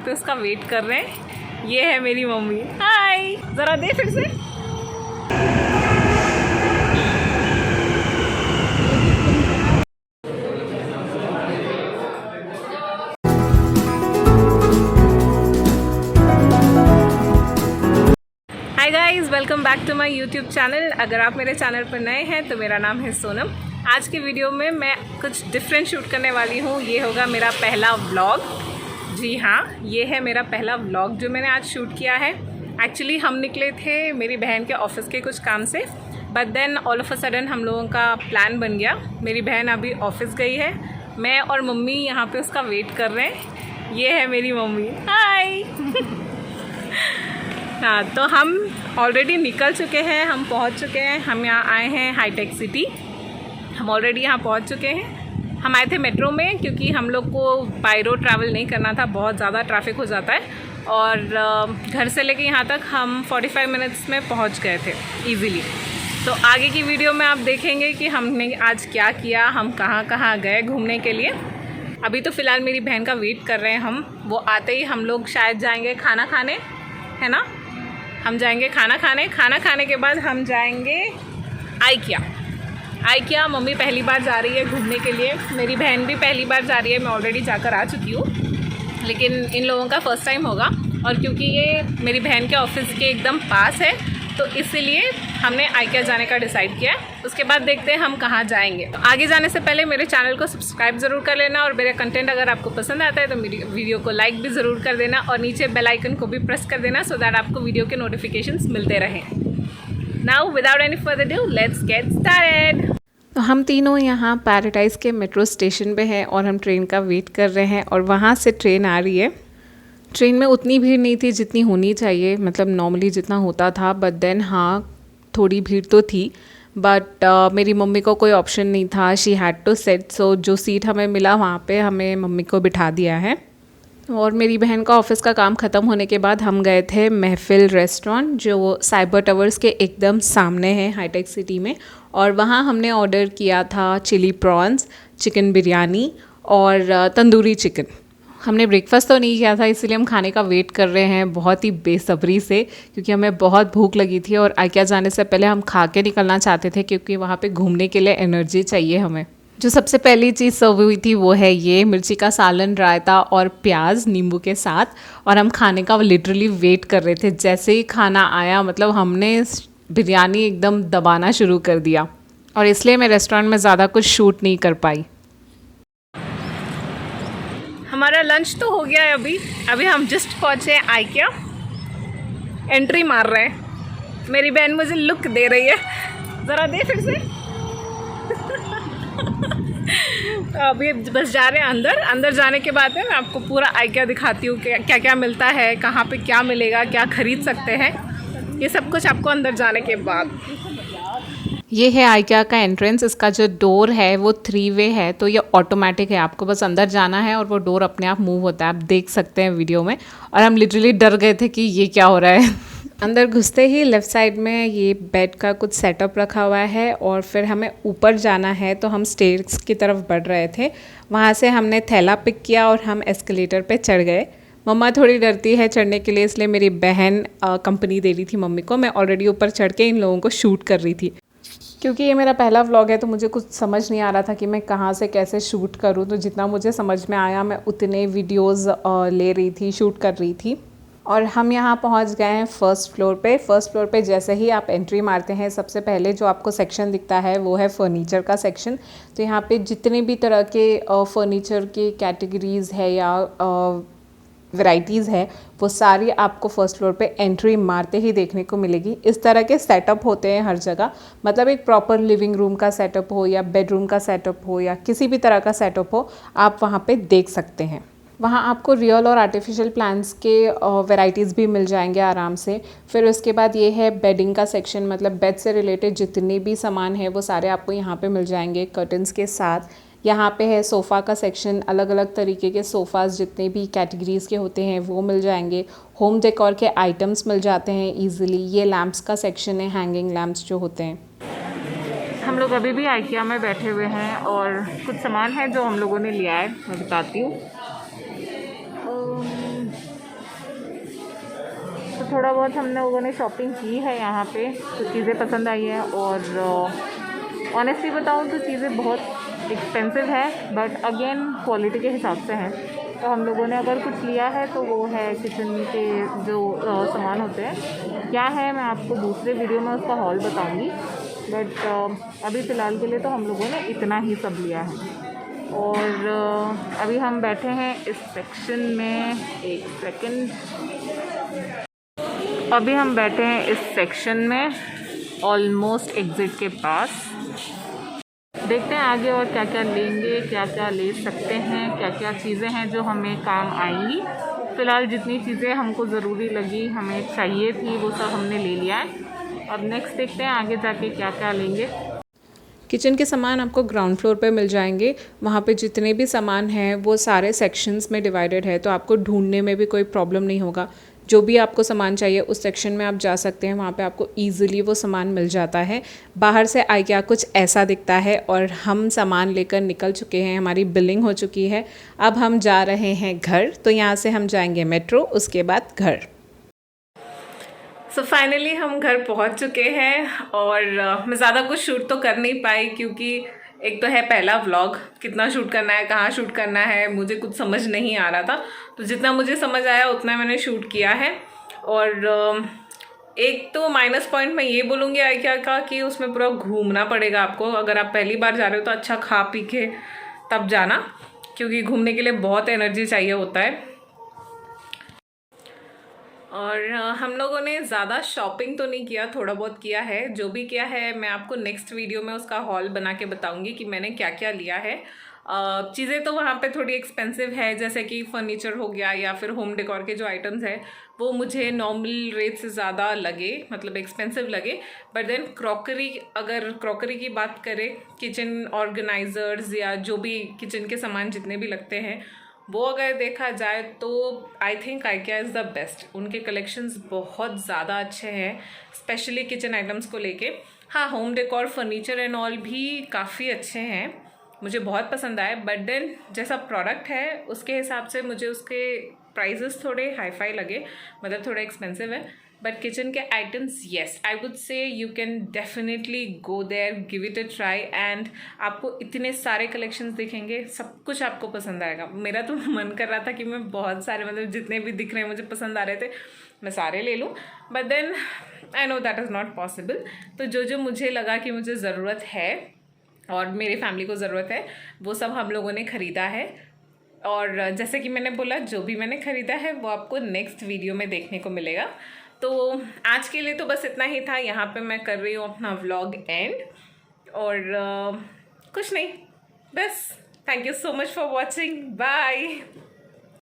तो उसका वेट कर रहे हैं। ये है मेरी मम्मी। हाय, ज़रा दे फिर से। Hi guys, welcome back to my YouTube channel. अगर आप मेरे चैनल पर नए हैं तो मेरा नाम है सोनम। आज के वीडियो में मैं कुछ डिफरेंट शूट करने वाली हूँ। ये होगा मेरा पहला व्लॉग। जी हाँ, ये है मेरा पहला व्लॉग जो मैंने आज शूट किया है। एक्चुअली हम निकले थे मेरी बहन के ऑफिस के कुछ काम से, but then all of a sudden हम लोगों का प्लान बन गया। मेरी बहन अभी ऑफिस गई है, मैं और मम्मी यहाँ पे उसका वेट कर रहे हैं। ये है मेरी मम्मी। हाय। हाँ, तो हम ऑलरेडी निकल चुके हैं, हम पहुँच चुके हैं। हम यहाँ आए हैं हाईटेक सिटी। हम ऑलरेडी यहाँ पहुँच चुके हैं। हम आए थे मेट्रो में क्योंकि हम लोग को बाय रोड ट्रैवल नहीं करना था, बहुत ज़्यादा ट्रैफिक हो जाता है। और घर से लेके यहाँ तक हम 45 मिनट्स में पहुँच गए थे ईज़िली। तो आगे की वीडियो में आप देखेंगे कि हमने आज क्या किया, हम कहाँ कहाँ गए घूमने के लिए। अभी तो फ़िलहाल मेरी बहन का वेट कर रहे हैं हम। वो आते ही हम लोग शायद जाएंगे खाना खाने, है ना। हम जाएंगे खाना खाने के बाद हम जाएंगे आइकिया। मम्मी पहली बार जा रही है घूमने के लिए, मेरी बहन भी पहली बार जा रही है। मैं ऑलरेडी जाकर आ चुकी हूँ, लेकिन इन लोगों का फ़र्स्ट टाइम होगा। और क्योंकि ये मेरी बहन के ऑफिस के एकदम पास है, तो इसीलिए हमने आइकिया जाने का डिसाइड किया है। उसके बाद देखते हैं हम कहाँ जाएंगे। तो आगे जाने से पहले मेरे चैनल को सब्सक्राइब ज़रूर कर लेना, और मेरा कंटेंट अगर आपको पसंद आता है तो मेरी वीडियो को लाइक भी ज़रूर कर देना, और नीचे बेल आइकन को भी प्रेस कर देना सो दैट आपको वीडियो के नोटिफिकेशंस मिलते रहें। Now without any further due, let's get started. तो हम तीनों यहाँ पैराडाइज के मेट्रो स्टेशन पे हैं और हम ट्रेन का वेट कर रहे हैं, और वहाँ से ट्रेन आ रही है। ट्रेन में उतनी भीड़ नहीं थी जितनी होनी चाहिए, मतलब नॉर्मली जितना होता था, बट देन हाँ थोड़ी भीड़ तो थी। बट मेरी मम्मी को कोई ऑप्शन नहीं था, शी हैड टू सिट। सो जो सीट हमें मिला वहाँ पे हमें मम्मी को बिठा दिया है। और मेरी बहन का ऑफिस का काम ख़त्म होने के बाद हम गए थे महफिल रेस्टोरेंट, जो साइबर टावर्स के एकदम सामने है हाईटेक सिटी में। और वहाँ हमने ऑर्डर किया था चिली प्रॉन्स, चिकन बिरयानी और तंदूरी चिकन। हमने ब्रेकफास्ट तो नहीं किया था, इसलिए हम खाने का वेट कर रहे हैं बहुत ही बेसब्री से, क्योंकि हमें बहुत भूख लगी थी। और आइकिया जाने से पहले हम खा के निकलना चाहते थे, क्योंकि वहाँ पे घूमने के लिए एनर्जी चाहिए हमें। जो सबसे पहली चीज़ सर्व हुई थी वो है ये मिर्ची का सालन, रायता और प्याज नींबू के साथ। और हम खाने का लिटरली वेट कर रहे थे। जैसे ही खाना आया, मतलब हमने बिरयानी एकदम दबाना शुरू कर दिया, और इसलिए मैं रेस्टोरेंट में ज़्यादा कुछ शूट नहीं कर पाई। हमारा लंच तो हो गया है। अभी हम जस्ट पहुँचे आइकिया, एंट्री मार रहे हैं। मेरी बहन मुझे लुक दे रही है, ज़रा दे फिर से। अभी बस जा रहे हैं अंदर जाने के बाद मैं आपको पूरा आइकिया दिखाती हूँ कि क्या क्या मिलता है, कहाँ पे क्या मिलेगा, क्या ख़रीद सकते हैं, ये सब कुछ आपको अंदर जाने के बाद। ये है आइकिया का एंट्रेंस। इसका जो डोर है वो 3 वे है, तो ये ऑटोमेटिक है। आपको बस अंदर जाना है और वो डोर अपने आप मूव होता है, आप देख सकते हैं वीडियो में। और हम लिटरली डर गए थे कि ये क्या हो रहा है। अंदर घुसते ही लेफ़्ट साइड में ये बेड का कुछ सेटअप रखा हुआ है, और फिर हमें ऊपर जाना है, तो हम स्टेयर्स की तरफ बढ़ रहे थे। वहाँ से हमने थैला पिक किया और हम एस्केलेटर पे चढ़ गए। मम्मा थोड़ी डरती है चढ़ने के लिए, इसलिए मेरी बहन कंपनी दे रही थी मम्मी को। मैं ऑलरेडी ऊपर चढ़ के इन लोगों को शूट कर रही थी। क्योंकि ये मेरा पहला व्लॉग है तो मुझे कुछ समझ नहीं आ रहा था कि मैं कहाँ से कैसे शूट करूँ। तो जितना मुझे समझ में आया मैं उतने वीडियोस ले रही थी, शूट कर रही थी। और हम यहाँ पहुँच गए हैं फर्स्ट फ्लोर पे। फर्स्ट फ्लोर पे जैसे ही आप एंट्री मारते हैं, सबसे पहले जो आपको सेक्शन दिखता है वो है फ़र्नीचर का सेक्शन। तो यहाँ पे जितने भी तरह के फ़र्नीचर के कैटेगरीज़ है या वैराइटीज़ है, वो सारी आपको फर्स्ट फ्लोर पे एंट्री मारते ही देखने को मिलेगी। इस तरह के सेटअप होते हैं हर जगह, मतलब एक प्रॉपर लिविंग रूम का सेटअप हो या बेडरूम का सेटअप हो या किसी भी तरह का सेटअप हो, आप वहाँ पे देख सकते हैं। वहाँ आपको रियल और आर्टिफिशियल प्लांट्स के वैराइटीज़ भी मिल जाएंगे आराम से। फिर उसके बाद ये है बेडिंग का सेक्शन, मतलब बेड से रिलेटेड जितने भी सामान है वो सारे आपको यहाँ पे मिल जाएंगे कर्टन्स के साथ। यहाँ पे है सोफ़ा का सेक्शन, अलग अलग तरीके के सोफ़ाज़ जितने भी कैटेगरीज़ के होते हैं वो मिल जाएंगे। होम डेकोर के आइटम्स मिल जाते हैं ईज़िली। ये लैम्प्स का सेक्शन है, हैंगिंग लैम्प्स जो होते हैं। हम लोग अभी भी आइकिया में बैठे हुए हैं और कुछ सामान है जो हम लोगों ने लिया है, मैं बताती हूँ। थोड़ा बहुत हम लोगों ने शॉपिंग की है यहाँ पे, तो चीज़ें पसंद आई हैं। और ऑनेस्टली बताऊँ तो चीज़ें बहुत एक्सपेंसिव है, बट अगेन क्वालिटी के हिसाब से हैं। तो हम लोगों ने अगर कुछ लिया है तो वो है किचन के जो सामान होते हैं। क्या है मैं आपको दूसरे वीडियो में उसका हॉल बताऊँगी, बट अभी फ़िलहाल के लिए तो हम लोगों ने इतना ही सब लिया है। और अभी हम बैठे हैं इस सेक्शन में, एक सेकंड, अभी हम बैठे हैं इस सेक्शन में ऑलमोस्ट एग्ज़िट के पास। देखते हैं आगे और क्या क्या लेंगे, क्या क्या ले सकते हैं, क्या क्या चीज़ें हैं जो हमें काम आएंगी। फ़िलहाल जितनी चीज़ें हमको ज़रूरी लगी, हमें चाहिए थी, वो सब हमने ले लिया है। अब नेक्स्ट देखते हैं आगे जाके क्या क्या लेंगे। किचन के सामान आपको ग्राउंड फ्लोर पे मिल जाएंगे। वहाँ पे जितने भी सामान हैं वो सारे सेक्शंस में डिवाइडेड है, तो आपको ढूंढने में भी कोई प्रॉब्लम नहीं होगा। जो भी आपको सामान चाहिए उस सेक्शन में आप जा सकते हैं, वहाँ पे आपको ईज़िली वो सामान मिल जाता है। बाहर से आइकिया कुछ ऐसा दिखता है और हम सामान लेकर निकल चुके हैं, हमारी बिलिंग हो चुकी है। अब हम जा रहे हैं घर, तो यहाँ से हम जाएंगे मेट्रो, उसके बाद घर। सो फाइनली हम घर पहुंच चुके हैं। और मैं ज़्यादा कुछ शूट तो कर नहीं पाई, क्योंकि एक तो है पहला व्लॉग, कितना शूट करना है, कहाँ शूट करना है, मुझे कुछ समझ नहीं आ रहा था। तो जितना मुझे समझ आया उतना मैंने शूट किया है। और एक तो माइनस पॉइंट मैं ये बोलूँगी आइकिया का कि उसमें पूरा घूमना पड़ेगा आपको। अगर आप पहली बार जा रहे हो तो अच्छा खा पी के तब जाना, क्योंकि घूमने के लिए बहुत एनर्जी चाहिए होता है। और हम लोगों ने ज़्यादा शॉपिंग तो नहीं किया, थोड़ा बहुत किया है। जो भी किया है मैं आपको नेक्स्ट वीडियो में उसका हॉल बना के बताऊंगी कि मैंने क्या क्या लिया है। चीज़ें तो वहाँ पे थोड़ी एक्सपेंसिव है, जैसे कि फ़र्नीचर हो गया या फिर होम डेकोर के जो आइटम्स हैं वो मुझे नॉर्मल रेट से ज़्यादा लगे, मतलब एक्सपेंसिव लगे। बट देन क्रॉकरी, अगर क्रॉकरी की बात करें, किचन ऑर्गेनाइज़र्स या जो भी किचन के सामान जितने भी लगते हैं, वो अगर देखा जाए तो I think IKEA is the best. उनके कलेक्शंस बहुत ज़्यादा अच्छे हैं, स्पेशली किचन आइटम्स को लेके। हाँ, home decor furniture and all भी काफ़ी अच्छे हैं, मुझे बहुत पसंद आए। बट देन जैसा प्रोडक्ट है उसके हिसाब से मुझे उसके प्राइजेस थोड़े हाई फाई लगे, मतलब थोड़ा एक्सपेंसिव है। बट किचन के items, yes, I would say you can definitely go there, give it a try. And आपको इतने सारे कलेक्शंस दिखेंगे, सब कुछ आपको पसंद आएगा। मेरा तो मन कर रहा था कि मैं बहुत सारे, मतलब जितने भी दिख रहे हैं मुझे पसंद आ रहे थे, मैं सारे ले लूँ। But then I know that is not possible. तो जो जो मुझे लगा कि मुझे ज़रूरत है और मेरी फैमिली को ज़रूरत है, वो सब हम लोगों ने ख़रीदा है। और जैसे कि मैंने बोला, जो भी मैंने ख़रीदा है वो आपको नेक्स्ट वीडियो में देखने को मिलेगा। तो आज के लिए तो बस इतना ही था। यहाँ पे मैं कर रही हूँ अपना व्लॉग एंड, और कुछ नहीं, बस thank you so much for watching, bye.